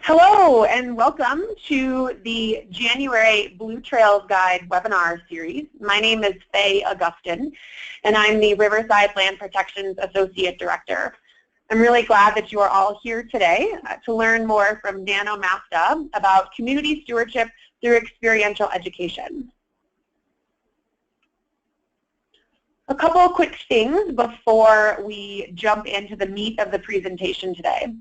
Hello and welcome to the January Blue Trails Guide webinar series. My name is Faye Augustin and I'm the Riverside Land Protections Associate Director. I'm really glad that you are all here today to learn more from Dan Omasta about community stewardship through experiential education. A couple of quick things before we jump into the meat of the presentation today.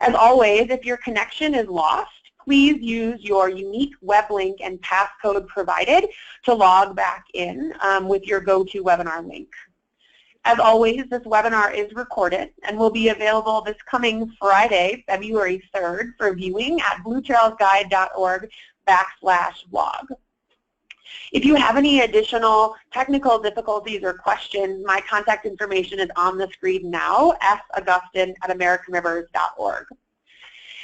As always, if your connection is lost, please use your unique web link and passcode provided to log back in with your GoToWebinar link. As always, this webinar is recorded and will be available this coming Friday, February 3rd for viewing at bluetrailsguide.org/blog. If you have any additional technical difficulties or questions, my contact information is on the screen now, faugustin@americanrivers.org.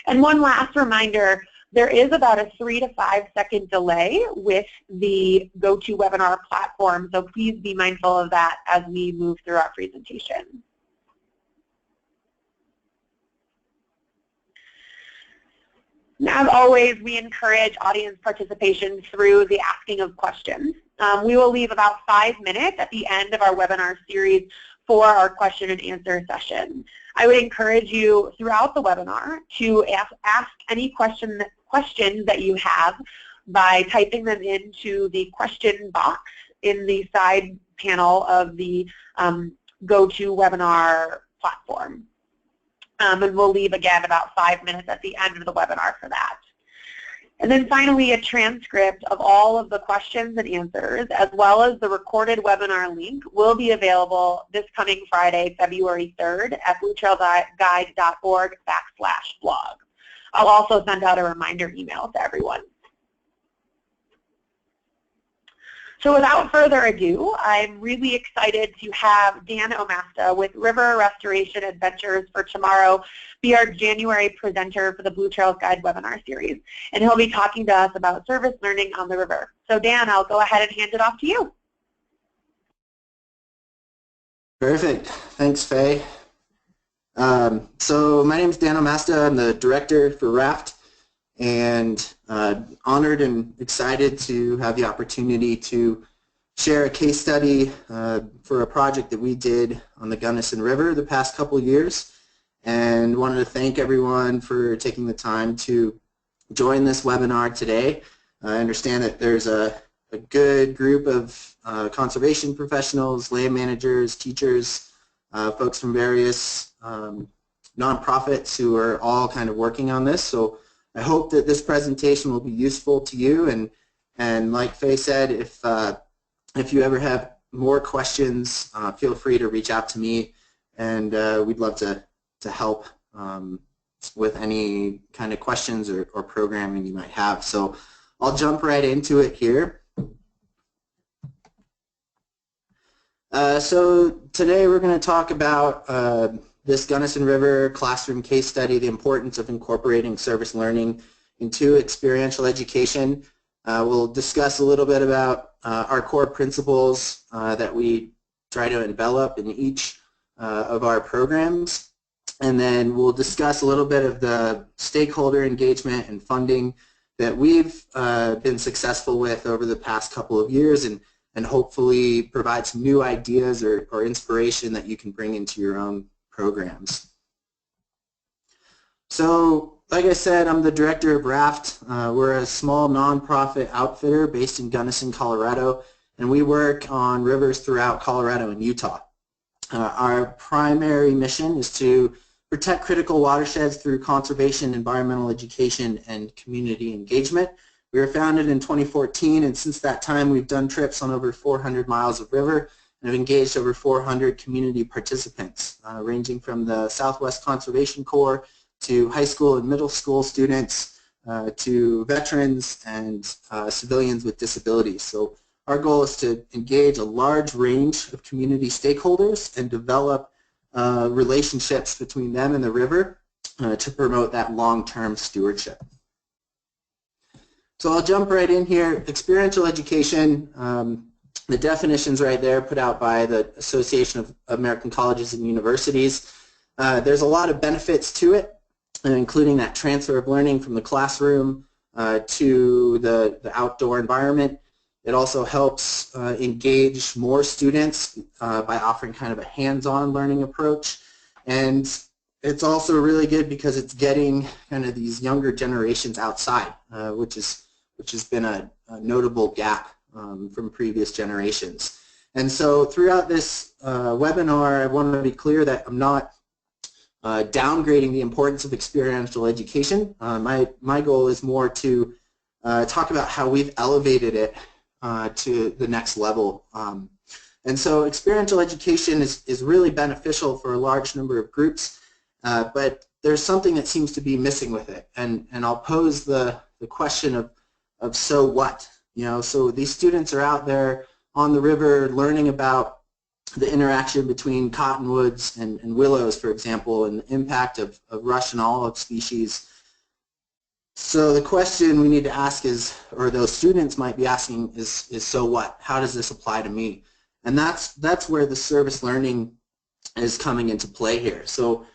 And one last reminder, there is about a 3 to 5 second delay with the GoToWebinar platform, so please be mindful of that as we move through our presentation. As always, we encourage audience participation through the asking of questions. We will leave about 5 minutes at the end of our webinar series for our question and answer session. I would encourage you throughout the webinar to ask any questions that you have by typing them into the question box in the side panel of the GoToWebinar platform. And we'll leave again about 5 minutes at the end of the webinar for that. And then finally, a transcript of all of the questions and answers, as well as the recorded webinar link, will be available this coming Friday, February 3rd at bluetrailsguide.org/blog. I'll also send out a reminder email to everyone. So without further ado, I'm really excited to have Dan Omasta with River Restoration Adventures for Tomorrow be our January presenter for the Blue Trails Guide webinar series. And he'll be talking to us about service learning on the river. So Dan, I'll go ahead and hand it off to you. Perfect. Thanks, Faye. So my name is Dan Omasta. I'm the director for RRAFT, and honored and excited to have the opportunity to share a case study for a project that we did on the Gunnison River the past couple of years, and wanted to thank everyone for taking the time to join this webinar today. I understand that there's a good group of conservation professionals, land managers, teachers, folks from various nonprofits who are all kind of working on this. So I hope that this presentation will be useful to you, and like Faye said, if you ever have more questions, feel free to reach out to me, and we'd love to help with any kind of questions or programming you might have. So I'll jump right into it here. So today we're going to talk about this Gunnison River classroom case study, the importance of incorporating service learning into experiential education. We'll discuss a little bit about our core principles that we try to envelop in each of our programs. And then we'll discuss a little bit of the stakeholder engagement and funding that we've been successful with over the past couple of years, and hopefully provide some new ideas or inspiration that you can bring into your own programs. So, like I said, I'm the director of RRAFT. We're a small nonprofit outfitter based in Gunnison, Colorado, and we work on rivers throughout Colorado and Utah. Our primary mission is to protect critical watersheds through conservation, environmental education, and community engagement. We were founded in 2014, and since that time we've done trips on over 400 miles of river and have engaged over 400 community participants, ranging from the Southwest Conservation Corps to high school and middle school students to veterans and civilians with disabilities. So our goal is to engage a large range of community stakeholders and develop relationships between them and the river to promote that long-term stewardship. So I'll jump right in here. Experiential education, the definition's right there put out by the Association of American Colleges and Universities. There's a lot of benefits to it. including that transfer of learning from the classroom to the outdoor environment. It also helps engage more students by offering kind of a hands-on learning approach. And it's also really good because it's getting kind of these younger generations outside, which has been a notable gap from previous generations. And so throughout this webinar, I want to be clear that I'm not downgrading the importance of experiential education. My goal is more to talk about how we've elevated it to the next level. And so experiential education is really beneficial for a large number of groups, but there's something that seems to be missing with it. And I'll pose the question of so what? You know, so these students are out there on the river learning about the interaction between cottonwoods and willows, for example, and the impact of Russian olive species. So the question we need to ask is, or those students might be asking, is so what? How does this apply to me? And that's where the service learning is coming into play here. So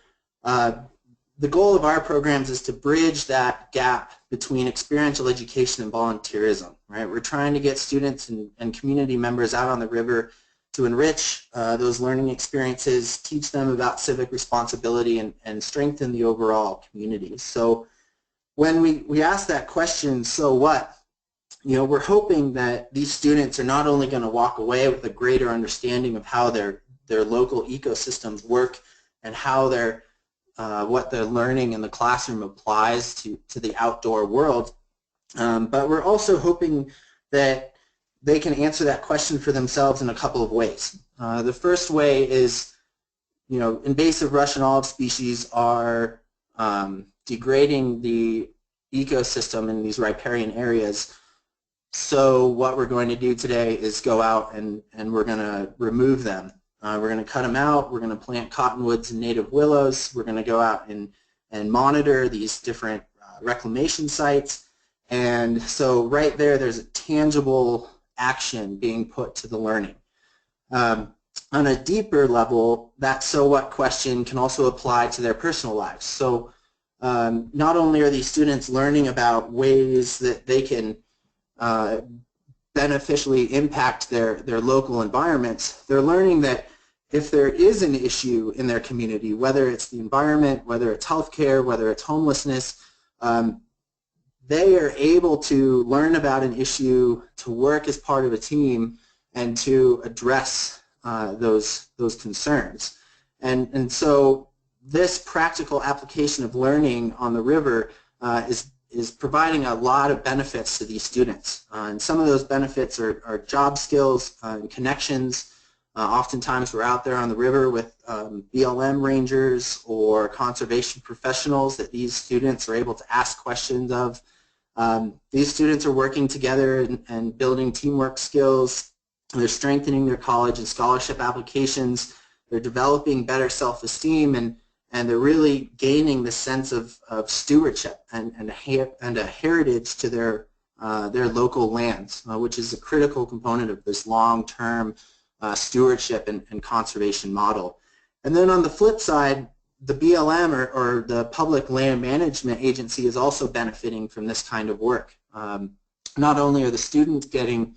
the goal of our programs is to bridge that gap between experiential education and volunteerism, right? We're trying to get students and community members out on the river to enrich those learning experiences, teach them about civic responsibility, and strengthen the overall community. So when we ask that question, so what? You know, we're hoping that these students are not only going to walk away with a greater understanding of how their local ecosystems work and how what they're learning in the classroom applies to the outdoor world, but we're also hoping that they can answer that question for themselves in a couple of ways. The first way is, you know, invasive Russian olive species are degrading the ecosystem in these riparian areas. So what we're going to do today is go out and we're going to remove them. We're going to cut them out. We're going to plant cottonwoods and native willows. We're going to go out and monitor these different reclamation sites. And so right there's a tangible action being put to the learning. On a deeper level, that so what question can also apply to their personal lives. So not only are these students learning about ways that they can beneficially impact their local environments, they're learning that if there is an issue in their community, whether it's the environment, whether it's healthcare, whether it's homelessness, they are able to learn about an issue, to work as part of a team, and to address those concerns. And so this practical application of learning on the river is providing a lot of benefits to these students. And some of those benefits are job skills and connections. Oftentimes we're out there on the river with BLM rangers or conservation professionals that these students are able to ask questions of. These students are working together and building teamwork skills. They're strengthening their college and scholarship applications. They're developing better self-esteem, and they're really gaining the sense of stewardship and a heritage to their local lands, which is a critical component of this long-term stewardship and conservation model. And then on the flip side, the BLM or the Public Land Management Agency is also benefiting from this kind of work. Not only are the students gaining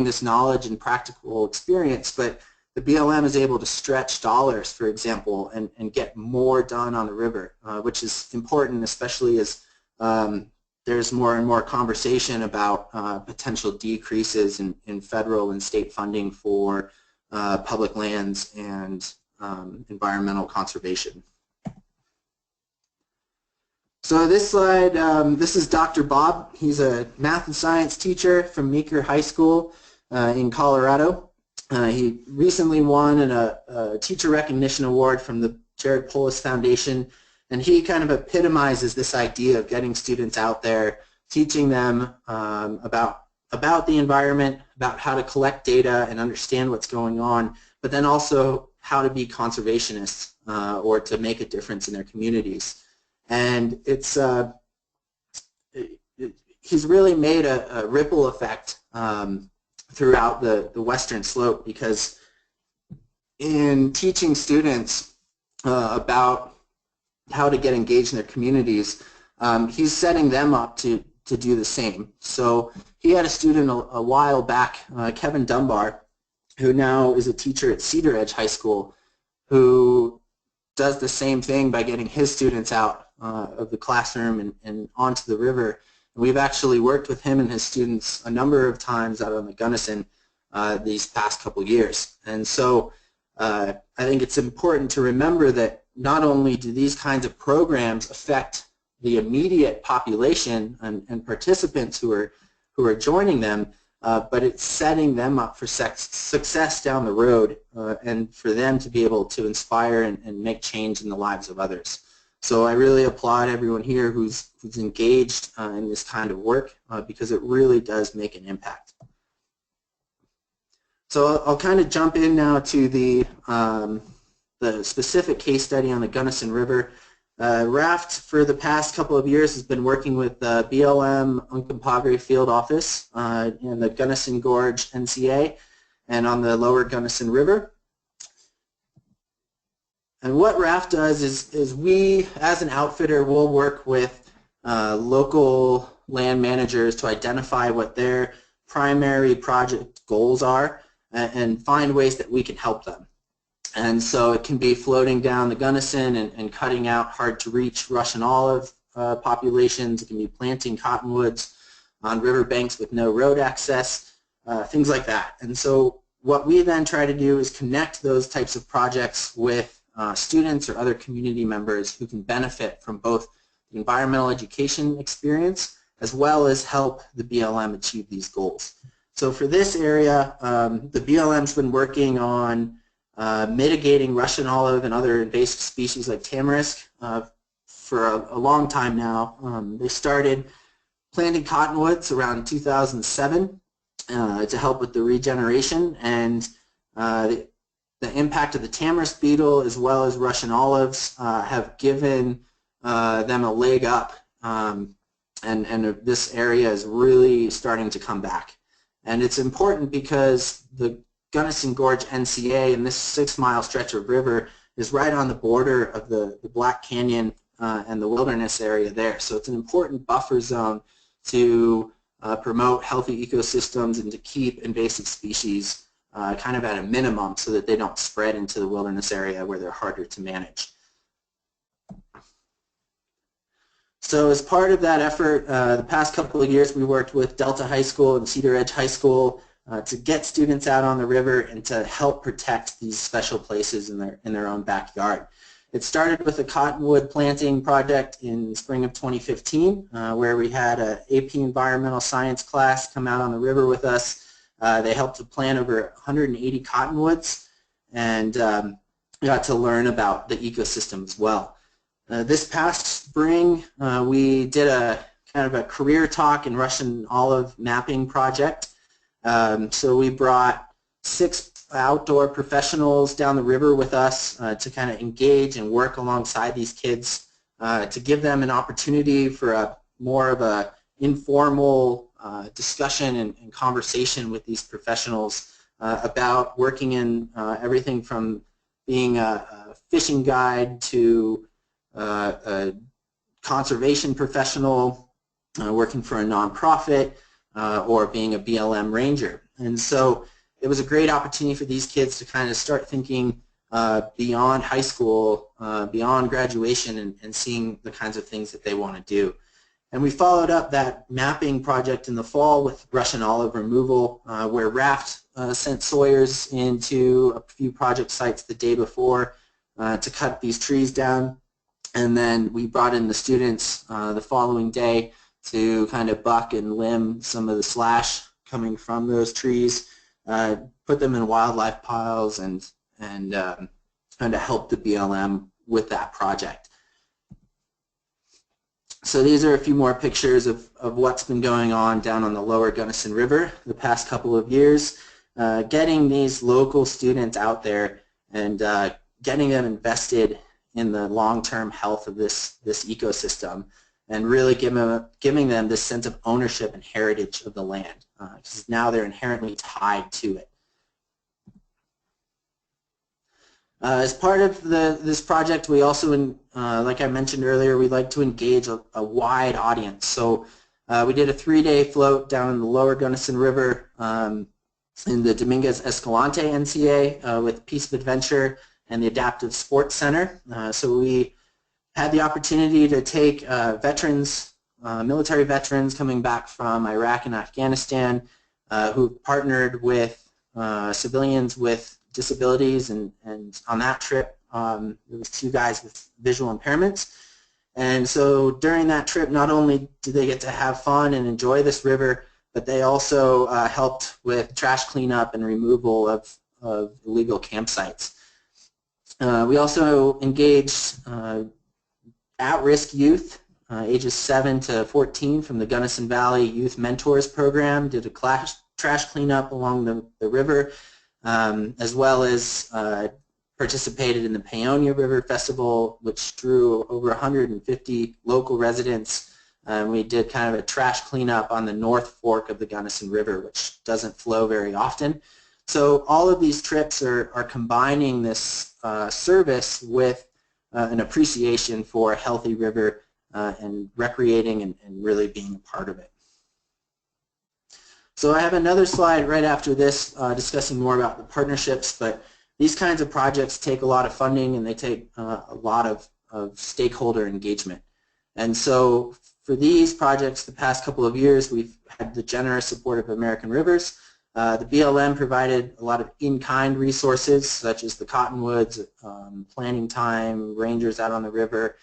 this knowledge and practical experience, but the BLM is able to stretch dollars, for example, and get more done on the river, which is important, especially as there's more and more conversation about potential decreases in federal and state funding for public lands and environmental conservation. So this slide, this is Dr. Bob. He's a math and science teacher from Meeker High School in Colorado. He recently won a Teacher Recognition Award from the Jared Polis Foundation, and he kind of epitomizes this idea of getting students out there, teaching them about the environment, about how to collect data and understand what's going on, but then also how to be conservationists or to make a difference in their communities. And it's he's really made a ripple effect throughout the Western Slope, because in teaching students about how to get engaged in their communities, he's setting them up to do the same. So he had a student a while back, Kevin Dunbar, who now is a teacher at Cedar Edge High School, who does the same thing by getting his students out of the classroom and onto the river. And we've actually worked with him and his students a number of times out on the Gunnison these past couple years. And so I think it's important to remember that not only do these kinds of programs affect the immediate population and participants who are joining them, but it's setting them up for success down the road and for them to be able to inspire and make change in the lives of others. So I really applaud everyone here who's engaged in this kind of work because it really does make an impact. So I'll kind of jump in now to the specific case study on the Gunnison River. RRAFT for the past couple of years has been working with the BLM Uncompahgre Field Office in the Gunnison Gorge NCA and on the lower Gunnison River. And what RRAFT does is we, as an outfitter, will work with local land managers to identify what their primary project goals are and find ways that we can help them. And so it can be floating down the Gunnison and cutting out hard-to-reach Russian olive populations. It can be planting cottonwoods on riverbanks with no road access, things like that. And so what we then try to do is connect those types of projects with students or other community members who can benefit from both the environmental education experience as well as help the BLM achieve these goals. So for this area, the BLM's been working on mitigating Russian olive and other invasive species like tamarisk for a long time now. They started planting cottonwoods around 2007 to help with the regeneration, and the impact of the tamarisk beetle as well as Russian olives have given them a leg up, and this area is really starting to come back. And it's important because the Gunnison Gorge NCA and this 6-mile stretch of river is right on the border of the Black Canyon and the wilderness area there. So it's an important buffer zone to promote healthy ecosystems and to keep invasive species kind of at a minimum so that they don't spread into the wilderness area where they're harder to manage. So as part of that effort, the past couple of years we worked with Delta High School and Cedar Edge High School to get students out on the river and to help protect these special places in their own backyard. It started with a cottonwood planting project in spring of 2015 where we had an AP Environmental Science class come out on the river with us. They helped to plant over 180 cottonwoods and got to learn about the ecosystem as well. This past spring we did a kind of a career talk and Russian olive mapping project. So we brought 6 outdoor professionals down the river with us to kind of engage and work alongside these kids to give them an opportunity for more of a informal discussion and conversation with these professionals about working in everything from being a fishing guide to a conservation professional, working for a nonprofit, or being a BLM ranger. And so it was a great opportunity for these kids to kind of start thinking beyond high school, beyond graduation, and seeing the kinds of things that they want to do. And we followed up that mapping project in the fall with Russian olive removal, where RRAFT sent sawyers into a few project sites the day before to cut these trees down. And then we brought in the students the following day to kind of buck and limb some of the slash coming from those trees, put them in wildlife piles, and kind of help the BLM with that project. So these are a few more pictures of what's been going on down on the lower Gunnison River the past couple of years, getting these local students out there and getting them invested in the long-term health of this ecosystem, and really giving them this sense of ownership and heritage of the land, because now they're inherently tied to it. As part of this project, we also, like I mentioned earlier, we like to engage a wide audience. So we did a 3-day float down in the lower Gunnison River in the Dominguez Escalante NCA with Piece of Adventure and the Adaptive Sports Center. So we had the opportunity to take veterans, military veterans coming back from Iraq and Afghanistan who partnered with civilians with disabilities, and on that trip there was 2 guys with visual impairments. And so during that trip, not only did they get to have fun and enjoy this river, but they also helped with trash cleanup and removal of illegal campsites. We also engaged at-risk youth, ages 7 to 14 from the Gunnison Valley Youth Mentors Program, did a trash cleanup along the river, as well as participated in the Paonia River Festival, which drew over 150 local residents. We did kind of a trash cleanup on the North Fork of the Gunnison River, which doesn't flow very often. So all of these trips are combining this service with an appreciation for a healthy river and recreating and really being a part of it. So I have another slide right after this discussing more about the partnerships, but these kinds of projects take a lot of funding and they take a lot of stakeholder engagement. And so for these projects, the past couple of years, we've had the generous support of American Rivers. The BLM provided a lot of in-kind resources, such as the cottonwoods, planting time, rangers out on the river.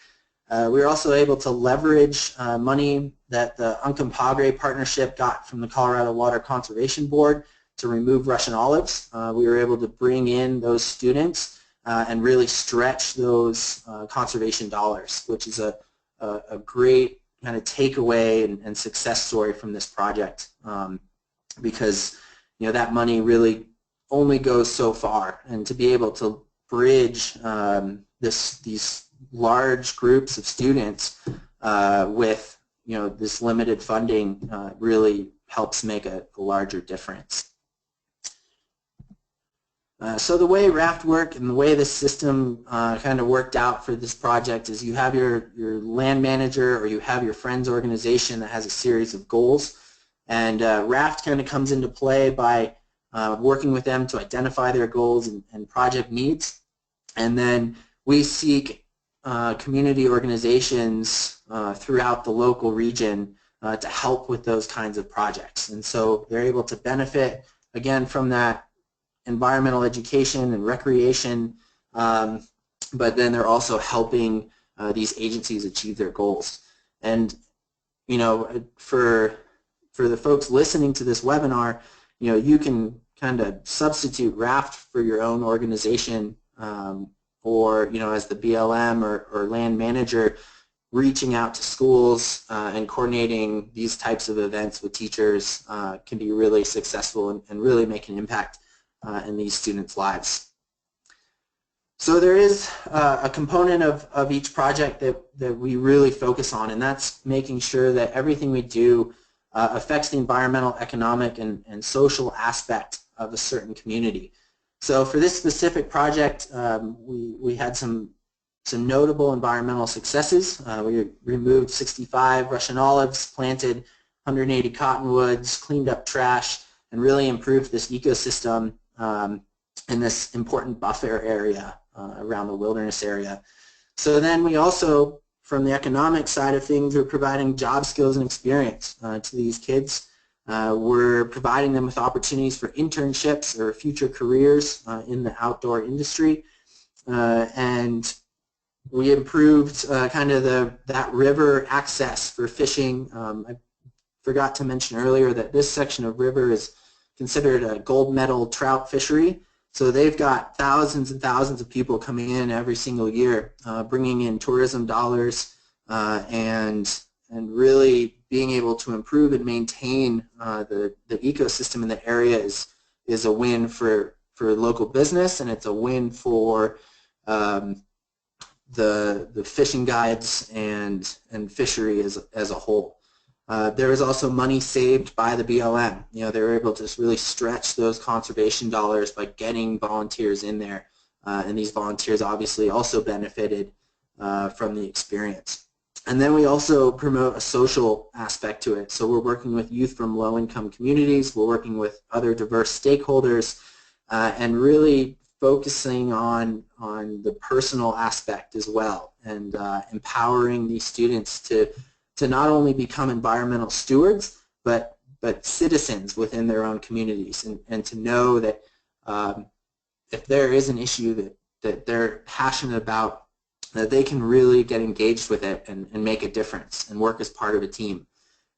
We were also able to leverage money that the Uncompahgre partnership got from the Colorado Water Conservation Board to remove Russian olives. We were able to bring in those students and really stretch those conservation dollars, which is a great kind of takeaway and success story from this project, because that money really only goes so far, and to be able to bridge these large groups of students with this limited funding really helps make a larger difference. So the way RRAFT worked and the way this system kind of worked out for this project is you have your land manager or you have your friends organization that has a series of goals, and RRAFT kind of comes into play by working with them to identify their goals and project needs, and then we seek community organizations throughout the local region to help with those kinds of projects. And so they're able to benefit, again, from that environmental education and recreation, but then they're also helping these agencies achieve their goals. And for the folks listening to this webinar, you can kind of substitute RRAFT for your own organization, or as the BLM or land manager, reaching out to schools and coordinating these types of events with teachers can be really successful and really make an impact in these students' lives. So there is a component of each project that we really focus on, and that's making sure that everything we do affects the environmental, economic, and social aspect of a certain community. So for this specific project, we had some notable environmental successes. We removed 65 Russian olives, planted 180 cottonwoods, cleaned up trash, and really improved this ecosystem in this important buffer area around the wilderness area. So then we also, from the economic side of things, we're providing job skills and experience to these kids. We're providing them with opportunities for internships or future careers in the outdoor industry, and we improved kind of that river access for fishing. I forgot to mention earlier that this section of river is considered a gold medal trout fishery. So they've got thousands and thousands of people coming in every single year, bringing in tourism dollars and really being able to improve and maintain the ecosystem in the area is a win for local business, and it's a win for the fishing guides and fishery as a whole. There was also money saved by the BLM. They were able to really stretch those conservation dollars by getting volunteers in there and these volunteers obviously also benefited from the experience. And then we also promote a social aspect to it. So we're working with youth from low-income communities, we're working with other diverse stakeholders, and really focusing on the personal aspect as well, and empowering these students to not only become environmental stewards, but citizens within their own communities, and to know that if there is an issue that they're passionate about, that they can really get engaged with it and make a difference and work as part of a team.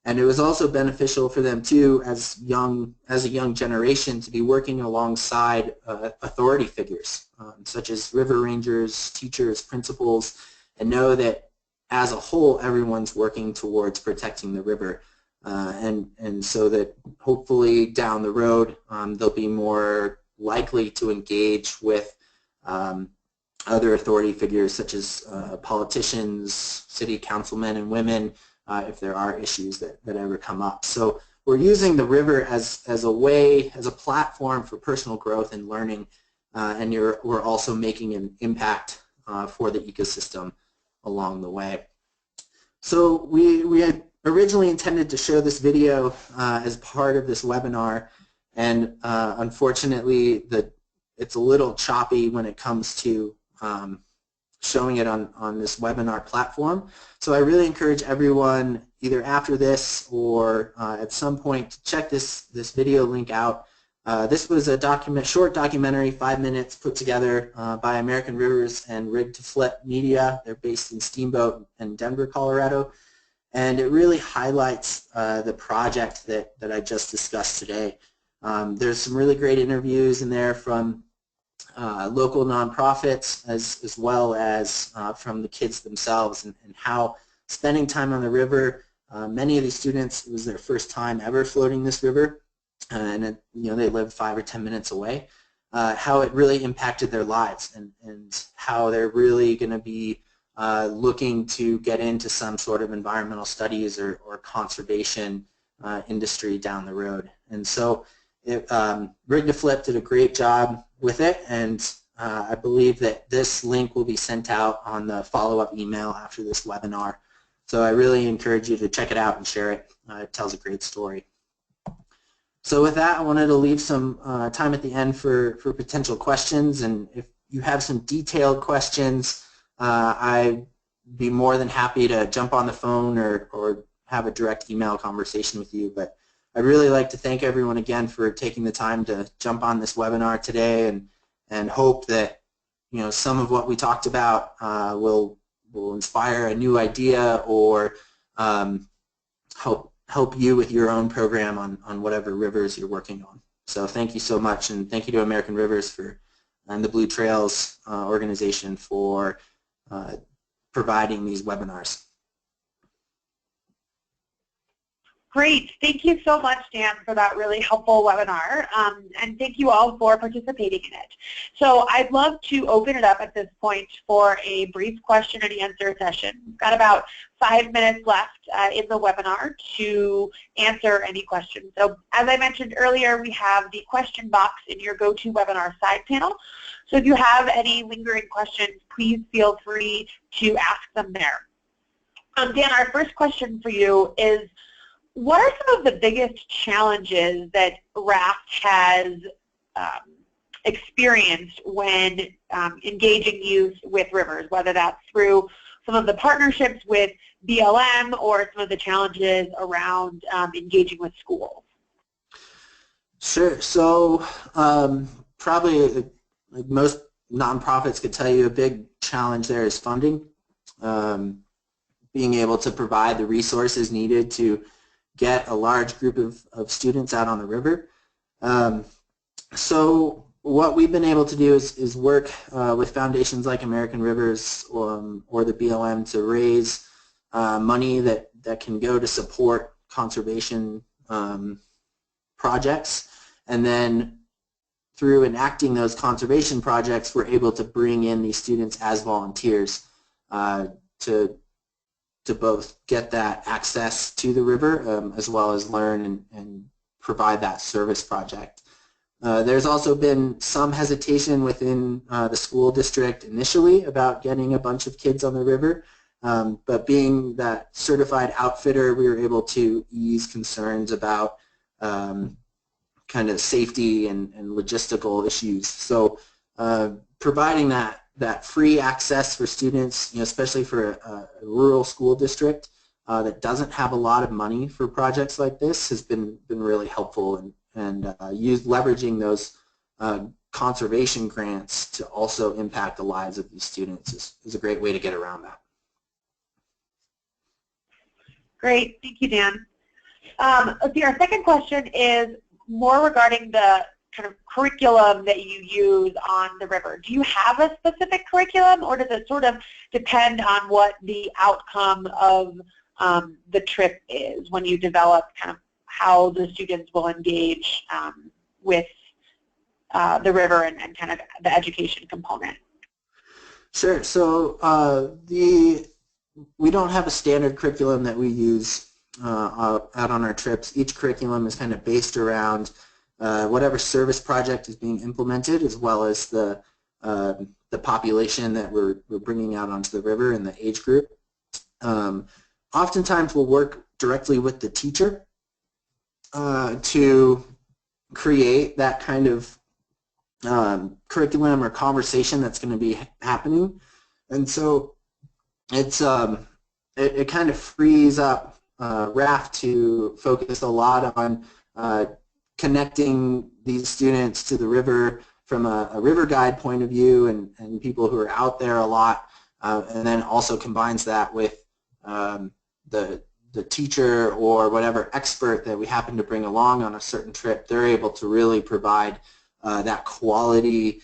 And it was also beneficial for them too, as a young generation, to be working alongside authority figures, such as river rangers, teachers, principals, and know that as a whole everyone's working towards protecting the river, and so that hopefully down the road they'll be more likely to engage with other authority figures such as politicians, city councilmen and women, if there are issues that ever come up. So we're using the river as a platform for personal growth and learning, and we're also making an impact for the ecosystem along the way. So we had originally intended to show this video as part of this webinar, and unfortunately it's a little choppy when it comes to showing it on this webinar platform. So I really encourage everyone, either after this or at some point, to check this video link out. This was a short documentary, 5 minutes, put together by American Rivers and Rig to Flip Media. They're based in Steamboat in Denver, Colorado. And it really highlights the project that I just discussed today. There's some really great interviews in there from local nonprofits as well as from the kids themselves, and how spending time on the river, many of these students, it was their first time ever floating this river, and they live 5 or 10 minutes away, how it really impacted their lives, and how they're really going to be looking to get into some sort of environmental studies or conservation industry down the road. And so Rig to Flip did a great job with it, and I believe that this link will be sent out on the follow-up email after this webinar. So I really encourage you to check it out and share it. It tells a great story. So with that, I wanted to leave some time at the end for potential questions, and if you have some detailed questions, I'd be more than happy to jump on the phone or have a direct email conversation with you. But I'd really like to thank everyone again for taking the time to jump on this webinar today, and hope that some of what we talked about will inspire a new idea, or help you with your own program on whatever rivers you're working on. So thank you so much, and thank you to American Rivers and the Blue Trails organization for providing these webinars. Great. Thank you so much, Dan, for that really helpful webinar, and thank you all for participating in it. So I'd love to open it up at this point for a brief question and answer session. We've got about 5 minutes left in the webinar to answer any questions. So as I mentioned earlier, we have the question box in your GoToWebinar side panel. So if you have any lingering questions, please feel free to ask them there. Dan, our first question for you is, what are some of the biggest challenges that RRAFT has experienced when engaging youth with rivers, whether that's through some of the partnerships with BLM or some of the challenges around engaging with schools? Sure. So probably, like most nonprofits could tell you, a big challenge there is funding. Being able to provide the resources needed to get a large group of students out on the river. So what we've been able to do is work with foundations like American Rivers or the BLM to raise money that can go to support conservation projects, and then through enacting those conservation projects, we're able to bring in these students as volunteers to both get that access to the river as well as learn and provide that service project. There's also been some hesitation within the school district initially about getting a bunch of kids on the river, but being that certified outfitter, we were able to ease concerns about kind of safety and logistical issues. So providing that free access for students, especially for a rural school district that doesn't have a lot of money for projects like this, has been really helpful, and leveraging those conservation grants to also impact the lives of these students is a great way to get around that. Great, thank you, Dan. Let's see, our second question is more regarding the kind of curriculum that you use on the river. Do you have a specific curriculum, or does it sort of depend on what the outcome of the trip is when you develop kind of how the students will engage with the river and kind of the education component? Sure. So we don't have a standard curriculum that we use out on our trips. Each curriculum is kind of based around whatever service project is being implemented, as well as the population that we're bringing out onto the river and the age group. Oftentimes we'll work directly with the teacher to create that kind of curriculum or conversation that's going to be happening, and so it's it kind of frees up RRAFT to focus a lot on connecting these students to the river from a river guide point of view and people who are out there a lot, and then also combines that with the teacher or whatever expert that we happen to bring along on a certain trip. They're able to really provide that quality,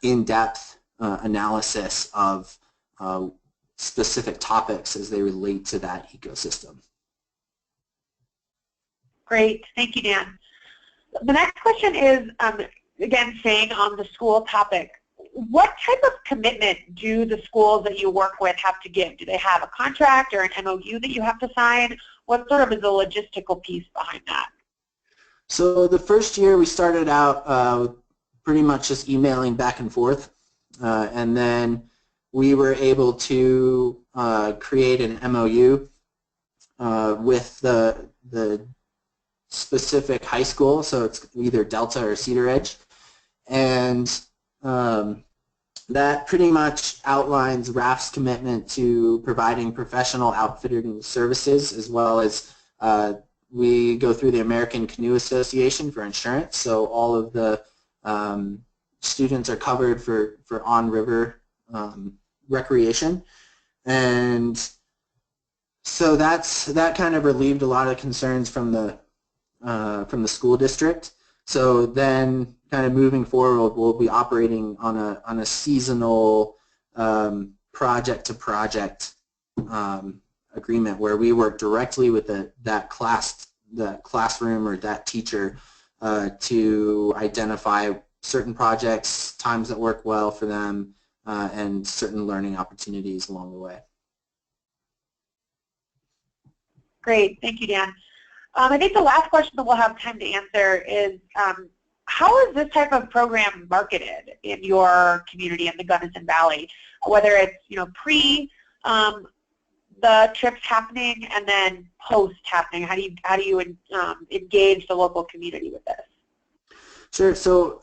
in-depth analysis of specific topics as they relate to that ecosystem. Great, thank you, Dan. The next question is, again, staying on the school topic. What type of commitment do the schools that you work with have to give? Do they have a contract or an MOU that you have to sign? What sort of is the logistical piece behind that? So the first year we started out pretty much just emailing back and forth, and then we were able to create an MOU with the specific high school, so it's either Delta or Cedar Edge, and that pretty much outlines RRAFT's commitment to providing professional outfitting services, as well as we go through the American Canoe Association for insurance, so all of the students are covered for on-river recreation. And so that kind of relieved a lot of concerns from the school district. So then kind of moving forward, we'll be operating on a seasonal project-to-project agreement where we work directly with that classroom or that teacher to identify certain projects, times that work well for them, and certain learning opportunities along the way. Great, thank you, Dan. I think the last question that we'll have time to answer is, how is this type of program marketed in your community in the Gunnison Valley? Whether it's pre the trips happening and then post happening, how do you engage the local community with this? Sure. So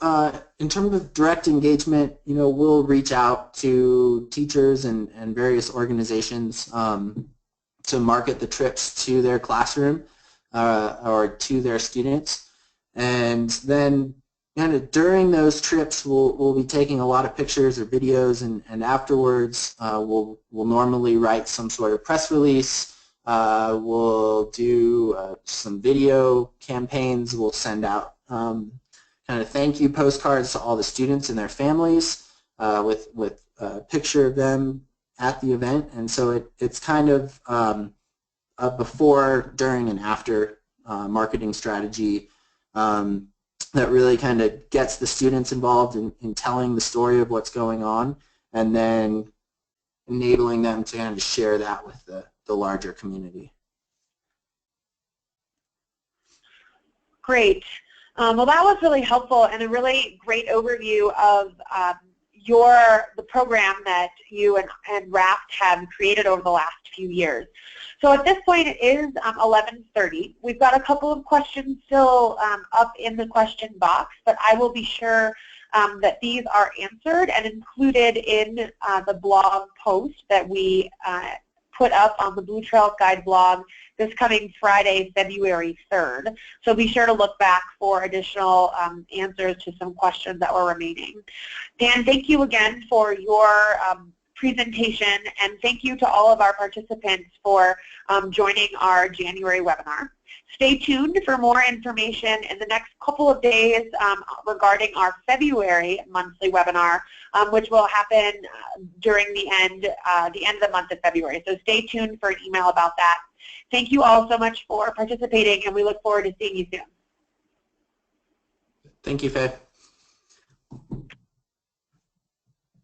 in terms of direct engagement, we'll reach out to teachers and various organizations to market the trips to their classroom or to their students, and then kind of during those trips we'll be taking a lot of pictures or videos, and afterwards we'll normally write some sort of press release. We'll do some video campaigns. We'll send out kind of thank you postcards to all the students and their families with a picture of them at the event, and so it's kind of a before, during, and after marketing strategy that really kind of gets the students involved in telling the story of what's going on, and then enabling them to kind of share that with the larger community. Great. Well, that was really helpful and a really great overview of the program that you and RRAFT have created over the last few years. So at this point it is 11:30. We've got a couple of questions still up in the question box, but I will be sure that these are answered and included in the blog post that we put up on the Blue Trails Guide blog this coming Friday, February 3rd. So be sure to look back for additional answers to some questions that were remaining. Dan, thank you again for your presentation, and thank you to all of our participants for joining our January webinar. Stay tuned for more information in the next couple of days regarding our February monthly webinar, which will happen during the end of the month of February. So stay tuned for an email about that. Thank you all so much for participating, and we look forward to seeing you soon. Thank you, Faye.